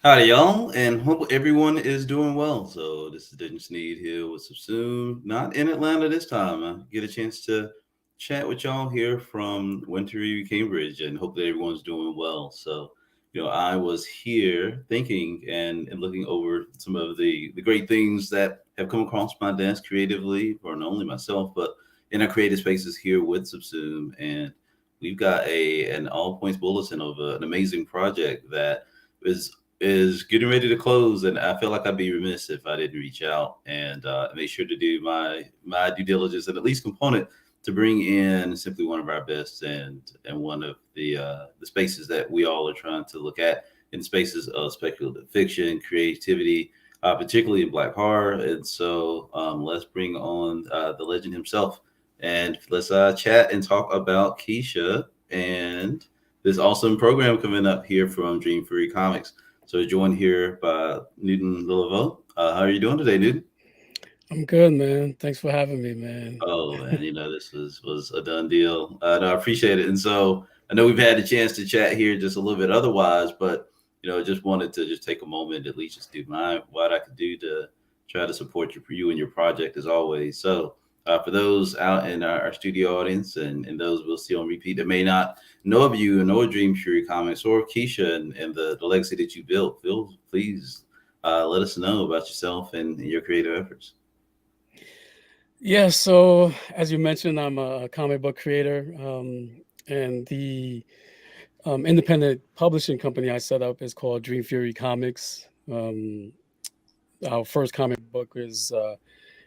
Howdy, y'all, and hope everyone is doing well. So this is Dennis Sneed here with Subsume, not in Atlanta this time. I get a chance to chat with y'all here from wintry Cambridge, and hope that everyone's doing well. I was here thinking and looking over some of the great things that have come across my desk creatively, for not only myself, but in our creative spaces here with Subsume. And we've got an all points bulletin of an amazing project that is getting ready to close, and I feel like I'd be remiss if I didn't reach out and make sure to do my due diligence and at least component to bring in simply one of our best and one of the spaces that we all are trying to look at in spaces of speculative fiction, creativity, particularly in Black horror. And so let's bring on the legend himself, and let's chat and talk about Keisha and this awesome program coming up here from Dream Fury Comics. So joined here by Newton Lilavois. How are you doing today, Newton? I'm good, man. Thanks for having me, man. Oh man, this was a done deal. No, I appreciate it. And so I know we've had a chance to chat here just a little bit otherwise, but just wanted to just take a moment at least just do what I could do to try to support you and your project as always. So for those out in our studio audience and those we'll see on repeat that may not know of you and know of Dream Fury Comics or Keisha and the legacy that you built, please let us know about yourself and your creative efforts. Yeah, so as you mentioned, I'm a comic book creator, and the independent publishing company I set up is called Dream Fury Comics. Our first comic book is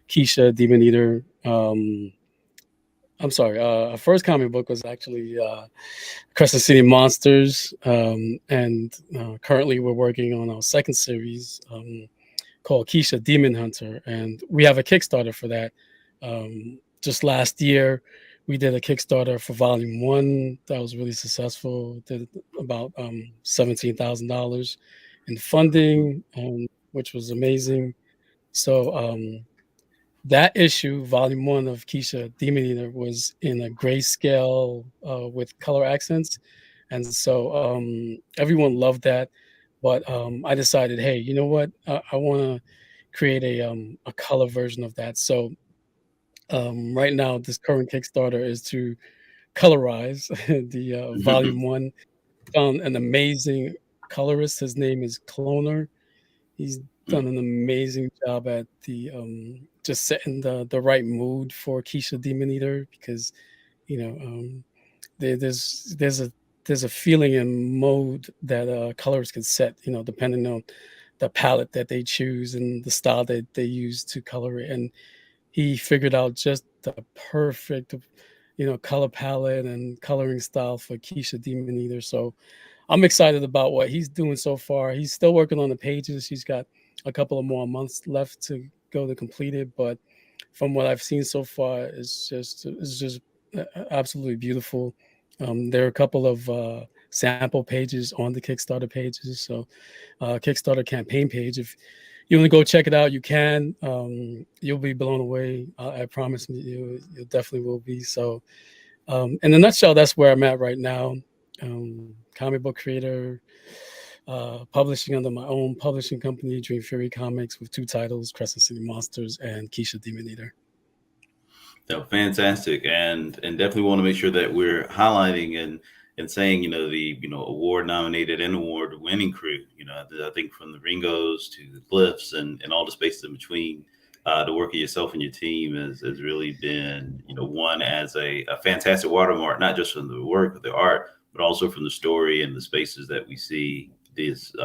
Keisha Demon Eater. I'm sorry, our first comic book was actually Crescent City Monsters, and currently we're working on our second series called Keisha Demon Hunter, and we have a Kickstarter for that. Just last year, we did a Kickstarter for Volume One that was really successful. Did about $17,000 in funding, which was amazing. So that issue, Volume One of Keisha Demon Eater, was in a grayscale with color accents, and so everyone loved that. But I decided, hey, you know what? I want to create a color version of that. So right now, this current Kickstarter is to colorize the Volume One. Found an amazing colorist. His name is Cloner. He's done an amazing job at the just setting the right mood for Keisha Demon Eater, because you know there's a feeling and mode that colors can set, depending on the palette that they choose and the style that they use to color it. And he figured out just the perfect, color palette and coloring style for Keisha Demon Eater. So I'm excited about what he's doing so far. He's still working on the pages. He's got a couple of more months left to go to complete it, but from what I've seen so far, it's just absolutely beautiful. There are a couple of sample pages on the Kickstarter pages. So, Kickstarter campaign page. If you want to go check it out, you can. You'll be blown away. I promise you definitely will be. So, in a nutshell, that's where I'm at right now. Comic book creator, publishing under my own publishing company, Dream Fury Comics, with two titles: Crescent City Monsters and Keisha Demon Eater. Fantastic, and definitely want to make sure that we're highlighting and saying the award nominated and award winning crew. I think from the Ringos to the Cliffs and all the spaces in between, the work of yourself and your team has really been one as a fantastic watermark, not just from the work of the art, but also from the story and the spaces that we see this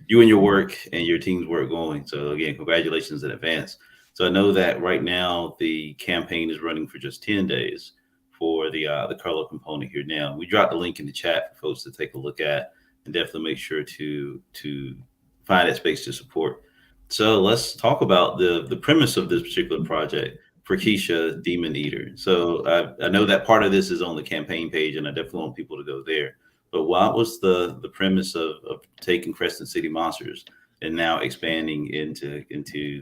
you and your work and your team's work going. So again, congratulations in advance. So I know that right now the campaign is running for just 10 days for the color component here. Now we dropped the link in the chat for folks to take a look at, and definitely make sure to find that space to support. So let's talk about the premise of this particular project for Keisha Demon Eater. So I know that part of this is on the campaign page, and I definitely want people to go there. But what was the premise of taking Crescent City Monsters and now expanding into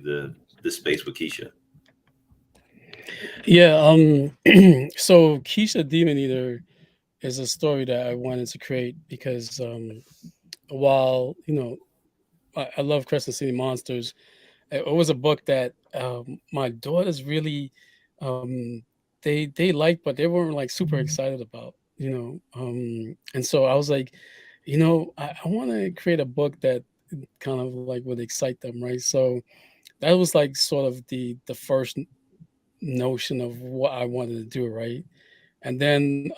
the space with Keisha? Yeah. So Keisha Demon Eater is a story that I wanted to create because while I love Crescent City Monsters. It was a book that my daughters really they liked, but they weren't like super excited about, you know. And so I was like, you know, I want to create a book that kind of like would excite them, right? So that was like sort of the first notion of what I wanted to do, right? And then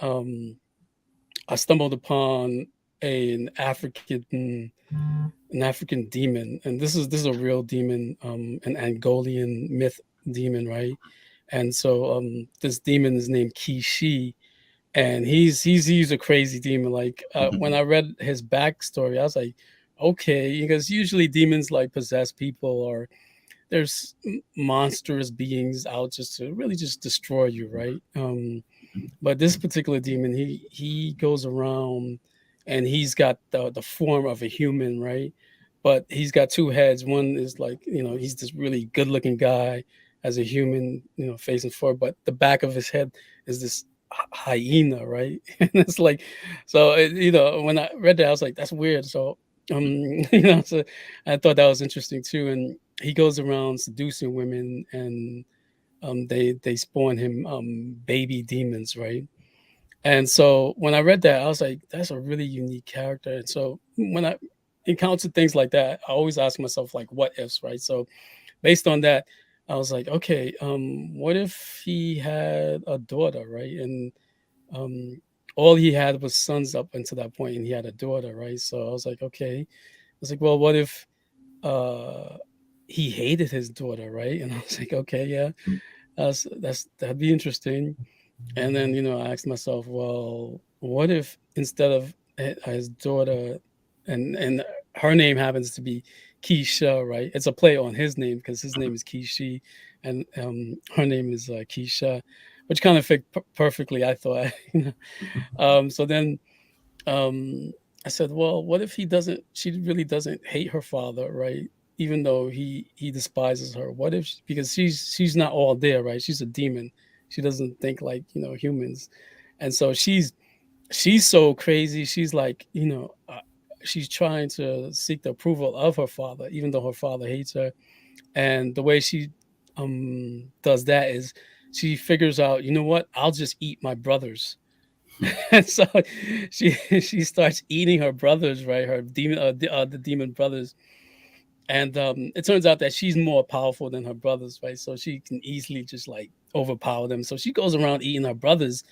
I stumbled upon an African demon, and this is a real demon, an Angolian myth demon, right? And so this demon is named Kishi, and he's a crazy demon. Like when I read his backstory, I was like, okay, because usually demons like possess people, or there's monstrous beings out just to really just destroy you, right? But this particular demon, he goes around and he's got the form of a human, right? But he's got two heads. One is like, you know, he's this really good looking guy as a human, you know, facing forward, but the back of his head is this hyena, right? And it's like, so you know, when I read that, I was like, that's weird. So you know, so I thought that was interesting too. And he goes around seducing women, and they spawn him baby demons, right? And so when I read that, I was like, that's a really unique character. And so when I encounter things like that, I always ask myself like, what ifs, right? So based on that, I was like, okay, what if he had a daughter, right? And um, all he had was sons up until that point, and he had a daughter, right? So I was like, okay. I was like, well, what if uh, he hated his daughter, right? And I was like, okay, yeah, that'd be interesting. And then, you know, I asked myself, well, what if instead of his daughter, and her name happens to be Keisha, right? It's a play on his name because his name is Kishi, and her name is Keisha, which kind of fit perfectly, I thought. You know? So then um, I said, well, what if she really doesn't hate her father, right? Even though he despises her. What if, because she's not all there, right? She's a demon. She doesn't think like, you know, humans. And so she's so crazy. She's like, you know, she's trying to seek the approval of her father, even though her father hates her. And the way she does that is she figures out, you know what? I'll just eat my brothers. And so she starts eating her brothers, right? Her demon, the demon brothers, and it turns out that she's more powerful than her brothers, right? So she can easily just like overpower them. So she goes around eating her brothers,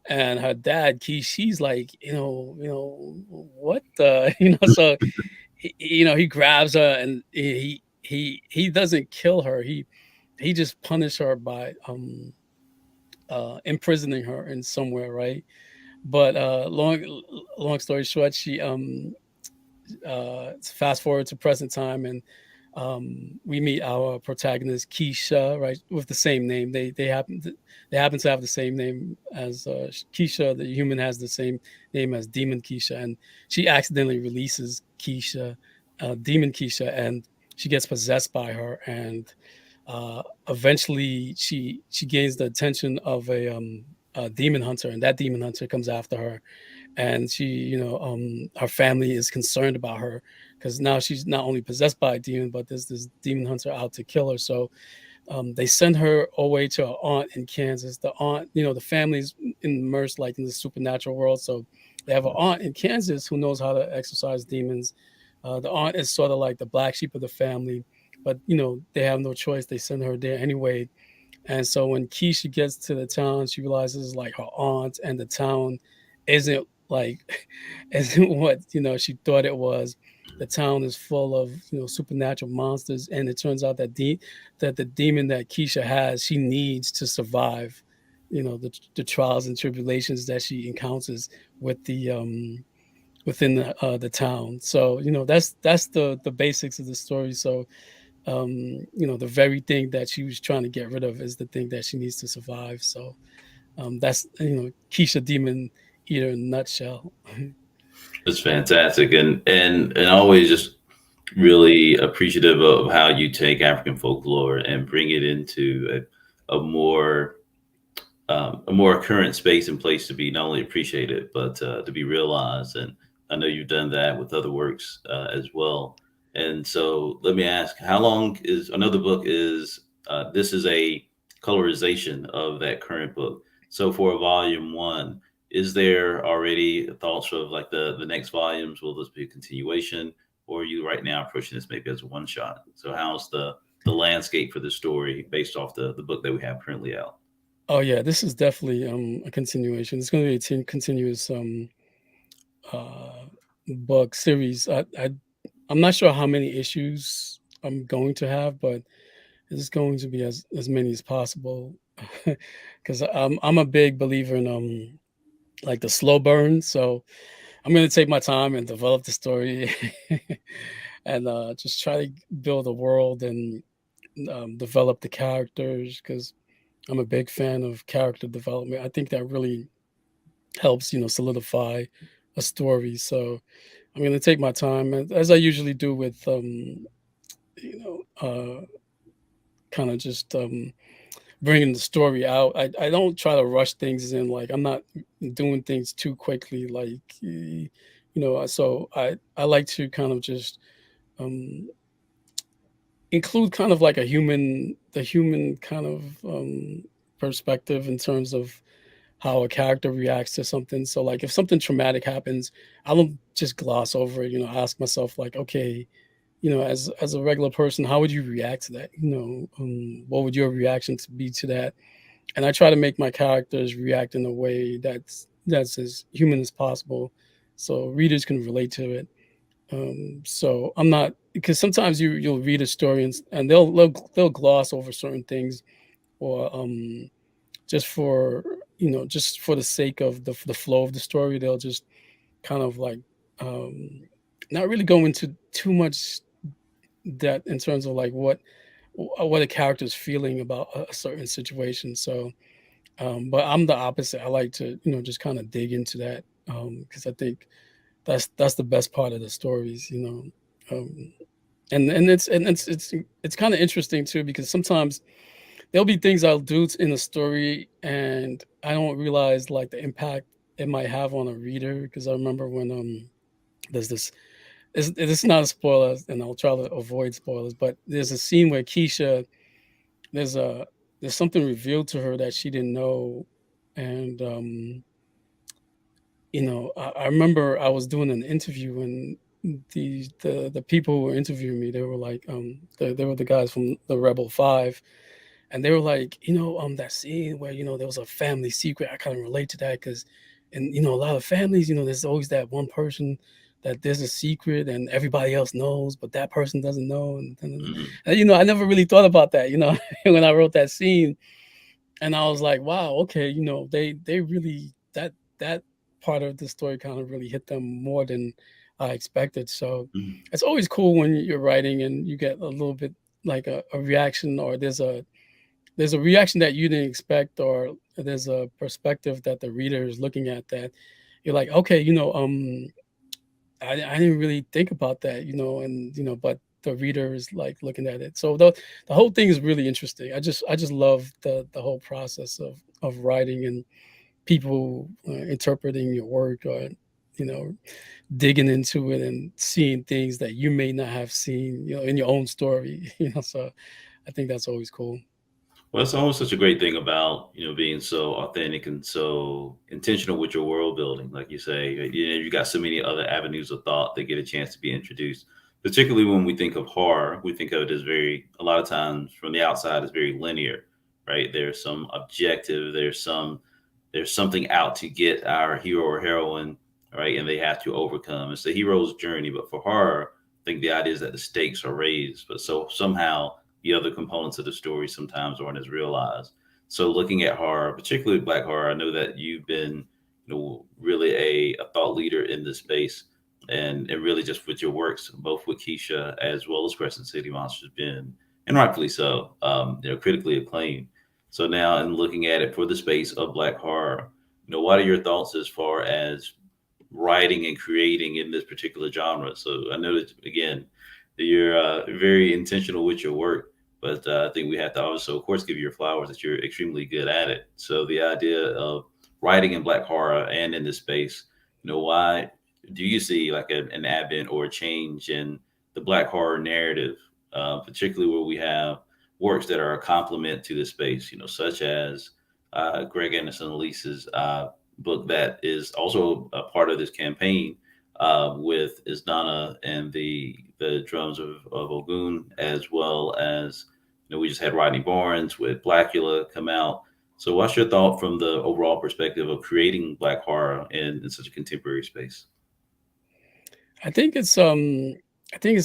and her dad, she's like, what the, you know. So he grabs her, and he doesn't kill her. He just punished her by imprisoning her in somewhere, right? But long story short, she fast forward to present time, and we meet our protagonist Keisha, right, with the same name. They happen to have the same name as Keisha. The human has the same name as Demon Keisha, and she accidentally releases Keisha, Demon Keisha, and she gets possessed by her, and eventually she gains the attention of a demon hunter, and that demon hunter comes after her, and she, her family is concerned about her because now she's not only possessed by a demon, but there's this demon hunter out to kill her. So they send her away to her aunt in Kansas. The aunt, the family's immersed like in the supernatural world, so they have an aunt in Kansas who knows how to exorcise demons. The aunt is sort of like the black sheep of the family, but they have no choice. They send her there anyway. And so when Keisha gets to the town, she realizes like her aunt and the town isn't like isn't what she thought it was. The town is full of supernatural monsters, and it turns out that that the demon that Keisha has, she needs to survive. The trials and tribulations that she encounters with the within the town. So that's the basics of the story. So the very thing that she was trying to get rid of is the thing that she needs to survive. So that's Keisha Demon Eater in a nutshell. It's fantastic, and always just really appreciative of how you take African folklore and bring it into a more current space and place to be not only appreciated but to be realized. And I know you've done that with other works as well. And so let me ask, how long is another book is this is a colorization of that current book. So for volume one, is there already thoughts of like the next volumes? Will this be a continuation, or are you right now approaching this maybe as a one shot? So how's the landscape for the story based off the book that we have currently out? Oh yeah, this is definitely a continuation. It's going to be a continuous uh, book series. I'm not sure how many issues I'm going to have, but it's going to be as many as possible because I'm a big believer in like the slow burn. So I'm going to take my time and develop the story and just try to build a world and develop the characters because I'm a big fan of character development. I think that really helps, solidify a story. So I'm going to take my time, as I usually do with, you know, kind of just bringing the story out. I don't try to rush things in. Like I'm not doing things too quickly. Like, so I like to kind of just um, include kind of like the human kind of perspective in terms of how a character reacts to something. So like if something traumatic happens, I don't just gloss over it. I ask myself like, okay, as a regular person, how would you react to that? What would your reaction to be to that? And I try to make my characters react in a way that's as human as possible, so readers can relate to it. So I'm not because sometimes you'll read a story and they'll gloss over certain things or just for just for the sake of the flow of the story they'll just kind of like um not really go into too much depth in terms of like what a character's feeling about a certain situation. So but I'm the opposite. I like to just kind of dig into that because I think that's the best part of the stories. And it's kind of interesting too because sometimes there'll be things I'll do in a story and I don't realize like the impact it might have on a reader. Because I remember when there's this is not a spoiler and I'll try to avoid spoilers, but there's a scene where Keisha there's a there's something revealed to her that she didn't know. And I remember I was doing an interview and the people who were interviewing me, they were like they were the guys from the Rebel Five. And they were like, that scene where there was a family secret. I kind of relate to that because, and a lot of families, there's always that one person that there's a secret and everybody else knows, but that person doesn't know. Hmm. And I never really thought about that, when I wrote that scene. And I was like, wow, okay, they really that part of the story kind of really hit them more than I expected. So Hmm. it's always cool when you're writing and you get a little bit like a reaction, or there's a reaction that you didn't expect, or there's a perspective that the reader is looking at that you're like, okay, I didn't really think about that, and but the reader is like looking at it. So the whole thing is really interesting. I just love the whole process of writing and people interpreting your work, or you know digging into it and seeing things that you may not have seen, in your own story. So I think that's always cool. Well, it's always such a great thing about being so authentic and so intentional with your world building. Like you say, you got so many other avenues of thought that get a chance to be introduced. Particularly when we think of horror, we think of it as a lot of times from the outside, it's very linear, right? There's some objective, there's something out to get our hero or heroine, right? And they have to overcome. It's the hero's journey. But for horror, I think the idea is that the stakes are raised, but so somehow the other components of the story sometimes aren't as realized. So looking at horror, particularly black horror, I know that you've been, really a thought leader in this space, and really just with your works, both with Keisha as well as Crescent City Monsters, been and rightfully so, critically acclaimed. So now, in looking at it for the space of black horror, what are your thoughts as far as writing and creating in this particular genre? So I know that again, that you're very intentional with your work, but I think we have to also, of course, give you your flowers that you're extremely good at it. So the idea of writing in black horror and in this space, why do you see like an advent or a change in the Black horror narrative, particularly where we have works that are a complement to the space, such as Greg Anderson Elise's book that is also a part of this campaign with Isdana and the drums of Ogun, as well as we just had Rodney Barnes with Blackula come out. So, what's your thought from the overall perspective of creating Black horror in such a contemporary space? I think it's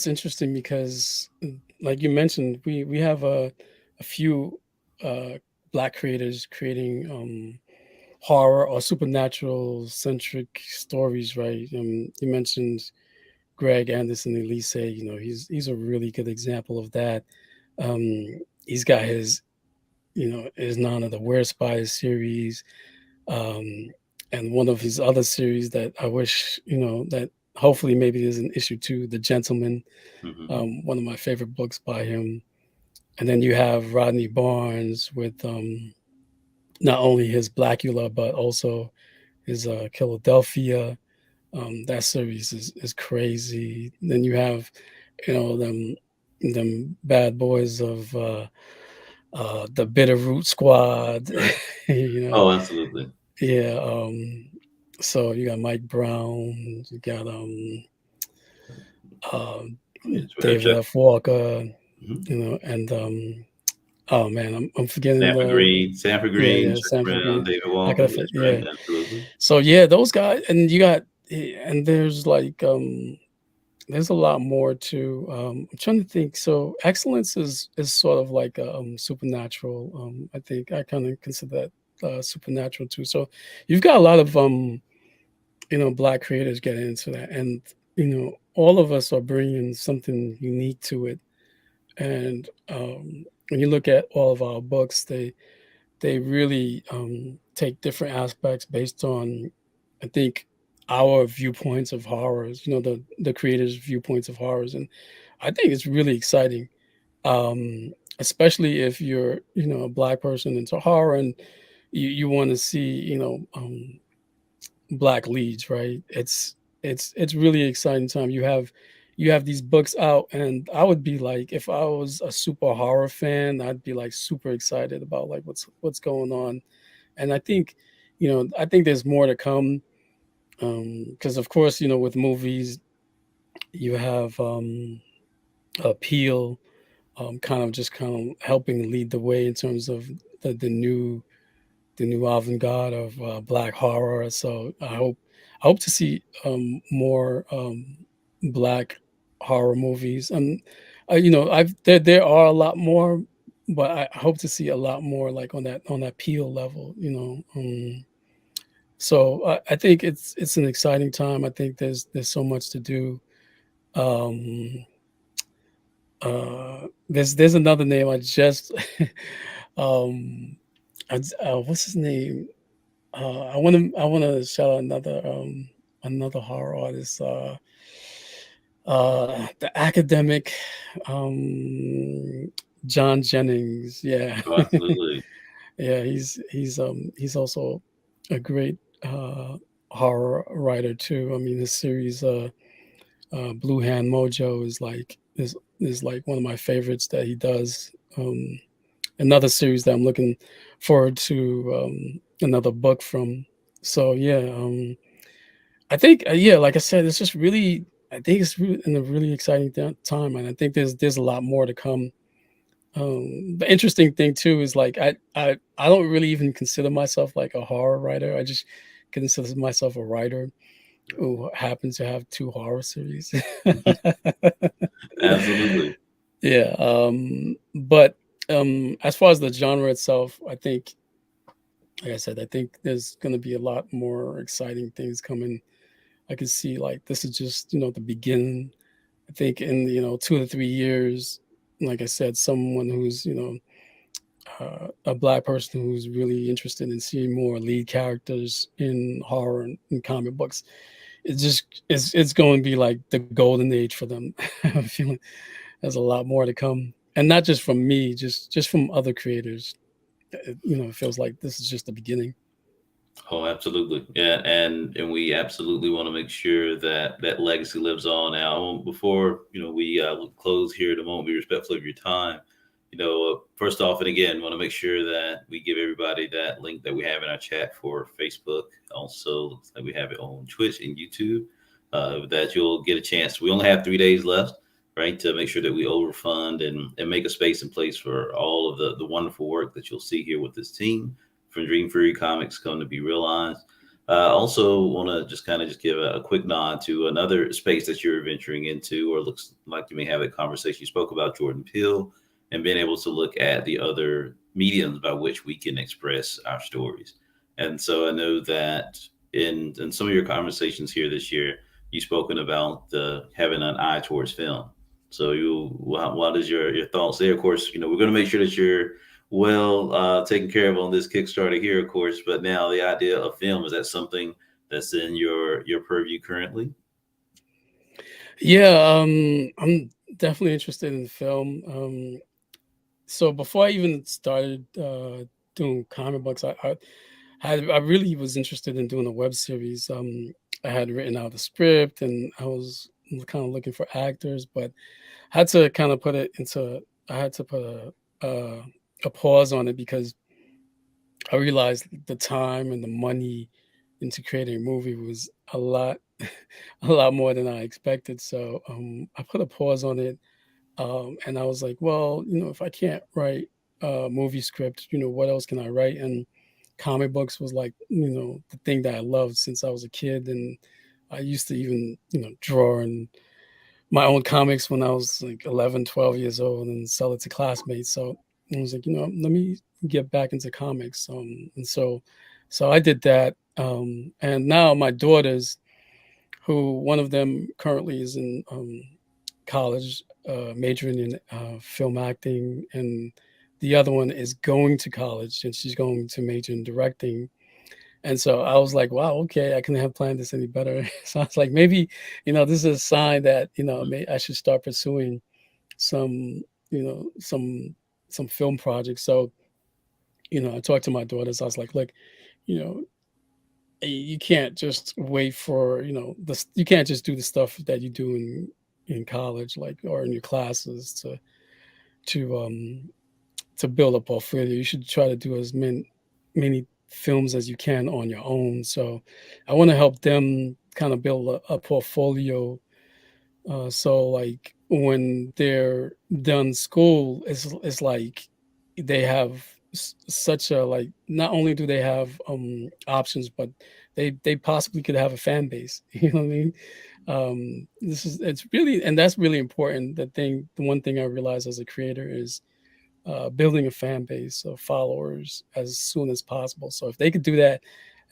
interesting because, like you mentioned, we have a few uh, Black creators creating horror or supernatural centric stories, right? You mentioned Greg Anderson Elise. He's a really good example of that. He's got his None of the Were Spies series, um, and one of his other series that I wish that hopefully maybe there's an issue too, The Gentleman, Hmm. one of my favorite books by him. And then you have Rodney Barnes with not only his Blackula but also his Philadelphia. That series is crazy. Then you have them bad boys of the Bitterroot Squad. Right. you know, Oh, absolutely. yeah. So you got Mike Brown, you got uh, David Chuck, F. Walker, mhm. and oh man, I'm forgetting Sanford yeah, Green, Chuck Sanford Brown, Green. David I Walker. could That's right. yeah. Absolutely. So yeah, those guys, and you got and there's like there's a lot more to I'm trying to think. So excellence is sort of like supernatural. I think I kind of consider that supernatural too. So you've got a lot of Black creators getting into that, and all of us are bringing something unique to it. And when you look at all of our books, they really take different aspects based on, I think, our viewpoints of horrors. The creators' viewpoints of horrors, and I think it's really exciting, especially if you're a Black person into horror and you want to see Black leads, right? It's really exciting time. You have these books out, and I would be like, if I was a super horror fan, I'd be like super excited about like what's going on. And I think there's more to come, because of course, with movies you have Appeal, kind of helping lead the way in terms of the new avant-garde of Black horror. So I hope to see more Black horror movies. And I've there are a lot more, but I hope to see a lot more like on that Peel level. So I think it's an exciting time. I think there's so much to do. Um, there's another name I just um, what's his name? I want to shout out another horror artist, the academic, um, John Jennings. Yeah, Oh, absolutely. yeah. He's also a great horror writer too. I mean, his series, Blue Hand Mojo, is like one of my favorites that he does. Another series that I'm looking forward to, another book from. So yeah, I think yeah, like I said, it's just really. I think it's really in a really exciting time, and I think there's a lot more to come. The interesting thing too is like I don't really even consider myself like a horror writer. I just consider myself a writer who happens to have two horror series. Absolutely. Yeah, but as far as the genre itself, I think, like I said, I think there's going to be a lot more exciting things coming. I can see like this is just the beginning. I think in 2 to 3 years, like I said, someone who's a Black person who's really interested in seeing more lead characters in horror and comic books, it's going to be like the golden age for them. I'm feeling there's a lot more to come, and not just from me, just from other creators. It feels like this is just the beginning. Oh, absolutely. Yeah, and we absolutely want to make sure that that legacy lives on. Now, before we close here in a moment, be respectful of your time. First off, and again, want to make sure that we give everybody that link that we have in our chat for Facebook. Also, looks like we have it on Twitch and YouTube. That you'll get a chance. We only have 3 days left, right, to make sure that we overfund and make a space in place for all of the wonderful work that you'll see here with this team from Dream Fury Comics come to be realized. Also, want to just give a quick nod to another space that you're venturing into, or looks like you may have a conversation. You spoke about Jordan Peele and being able to look at the other mediums by which we can express our stories. And so I know that in some of your conversations here this year, you've spoken about having an eye towards film. So what is your thoughts there? Of course, we're going to make sure that you're well taken care of on this Kickstarter here, of course. But now the idea of film, is that something that's in your purview currently? Yeah, I'm definitely interested in film. So before I even started doing comic books, I really was interested in doing a web series. I had written out the script and I was kind of looking for actors, but I had to kind of put it into. I had to put a pause on it because I realized the time and the money into creating a movie was a lot, a lot more than I expected. So I put a pause on it, and I was like, well, if I can't write a movie script, what else can I write? And comic books was like, the thing that I loved since I was a kid, and I used to even, draw and my own comics when I was like 11, 12 years old and sell it to classmates. So I was like, let me get back into comics. So I did that. And now my daughters, who one of them currently is in college, majoring in film acting, and the other one is going to college and she's going to major in directing. And so I was like, wow, okay, I couldn't have planned this any better. So I was like, maybe, this is a sign that, I should start pursuing some, you know, some some film projects. So, I talked to my daughters. I was like, look, you know, you can't just wait for, this you can't just do the stuff that you do in college, like or in your classes to to build a portfolio. You should try to do as many films as you can on your own. So I want to help them kind of build a portfolio. So like when they're done school, it's like they have such a like. Not only do they have options, but they possibly could have a fan base. You know what I mean? It's really, and that's really important. The one thing I realized as a creator is building a fan base of followers as soon as possible. So if they could do that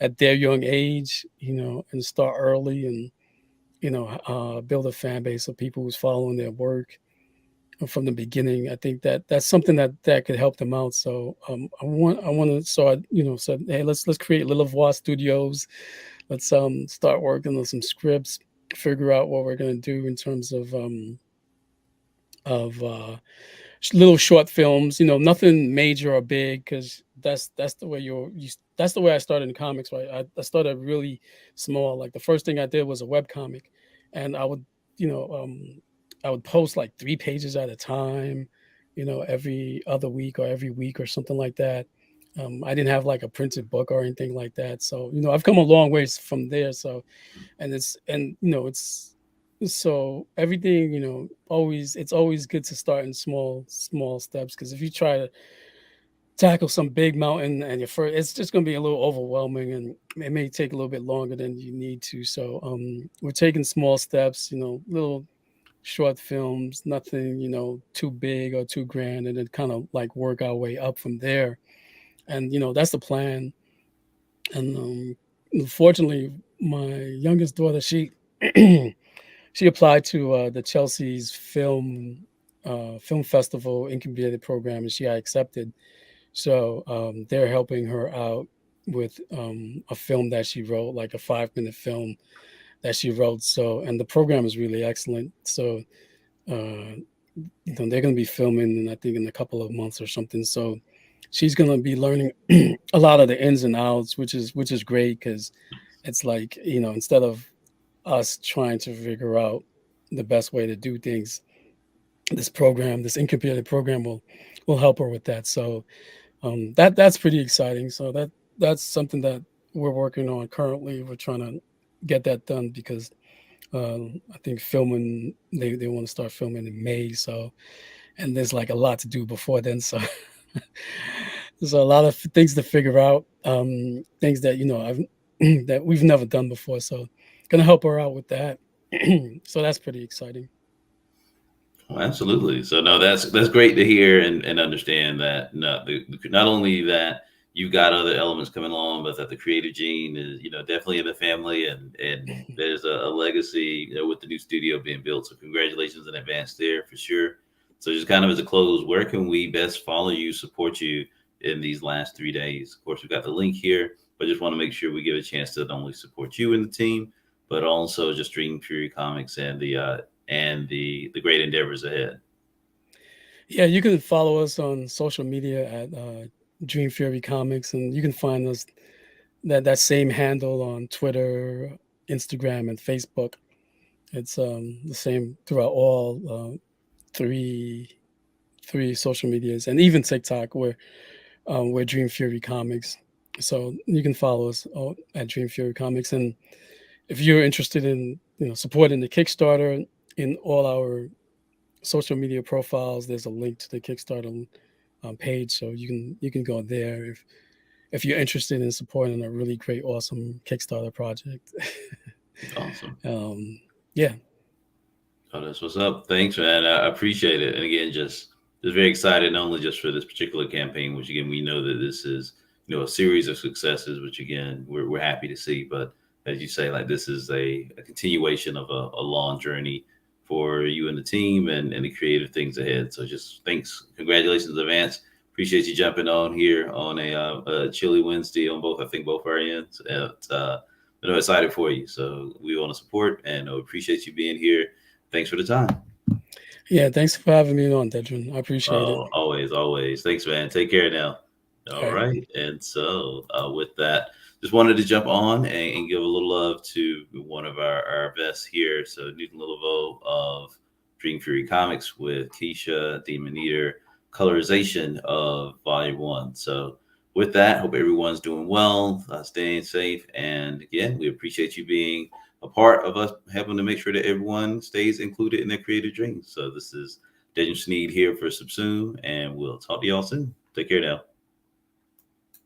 at their young age, and start early and build a fan base of people who's following their work from the beginning, I think that's something that could help them out. So I want to, so I said, hey, let's create Lilavois Studios. Let's start working on some scripts, figure out what we're gonna do in terms of little short films, nothing major or big, because that's the way that's the way I started in comics, right? I started really small. Like the first thing I did was a web comic, and you know I would post like 3 pages at a time, every other week or every week or something like that. I didn't have like a printed book or anything like that, so I've come a long ways from there. So and it's so everything, always it's always good to start in small steps, because if you try to tackle some big mountain and your first, it's just going to be a little overwhelming, and it may take a little bit longer than you need to. So we're taking small steps, little short films, nothing too big or too grand, and then kind of like work our way up from there. And that's the plan. And unfortunately, my youngest daughter, she she applied to the Chelsea's film festival incubator program, and she got accepted. So they're helping her out with a film that she wrote, like a 5-minute film that she wrote. So, and the program is really excellent. So they're going to be filming, I think, in a couple of months or something. So she's going to be learning a lot of the ins and outs, which is great because it's like, instead of us trying to figure out the best way to do things, this incubator program will help her with that. So that's pretty exciting. So that's something that we're working on currently. We're trying to get that done because I think filming they want to start filming in May. So, and there's like a lot to do before then. So there's a lot of things to figure out. Things that I've that we've never done before. So gonna help her out with that. So that's pretty exciting. Oh, absolutely. So no, that's great to hear and understand that not only that you've got other elements coming along, but that the creative gene is definitely in the family, and there's a legacy with the new studio being built. So congratulations in advance there for sure. So just kind of as a close, where can we best follow you, support you in these last 3 days? Of course, we've got the link here, but just want to make sure we give a chance to not only support you and the team, but also just Dream Fury Comics and the great endeavors ahead. Yeah, you can follow us on social media at Dream Fury Comics, and you can find us that same handle on Twitter, Instagram, and Facebook. It's the same throughout all three three social medias, and even TikTok, we're Dream Fury Comics. So you can follow us at Dream Fury Comics, and if you're interested in supporting the Kickstarter, in all our social media profiles, there's a link to the Kickstarter page, so you can go there if you're interested in supporting a really great, awesome Kickstarter project. Awesome. Yeah, Oh, that's what's up. Thanks, man. I appreciate it. And again, just very excited, not only just for this particular campaign, which again we know that this is a series of successes, which again we're happy to see. But as you say, like this is a continuation of a long journey for you and the team and the creative things ahead. So just thanks, congratulations in advance. Appreciate you jumping on here on a chilly Wednesday on both. I think both our ends. And, excited for you. So we want to support and appreciate you being here. Thanks for the time. yeah. Thanks for having me on, Dedrin. I appreciate it. Oh, always, always. Thanks, man. Take care now. All All right. right. And so, with that, just wanted to jump on and give a little love to one of our best here. So, Newton Lilavois of Dream Fury Comics with KISHA, Demon Eater, colorization of Volume 1. So, with that, hope everyone's doing well, staying safe. And again, we appreciate you being a part of us having to make sure that everyone stays included in their creative dreams. So, this is Daniel Sneed here for Subsume, and we'll talk to y'all soon. Take care now.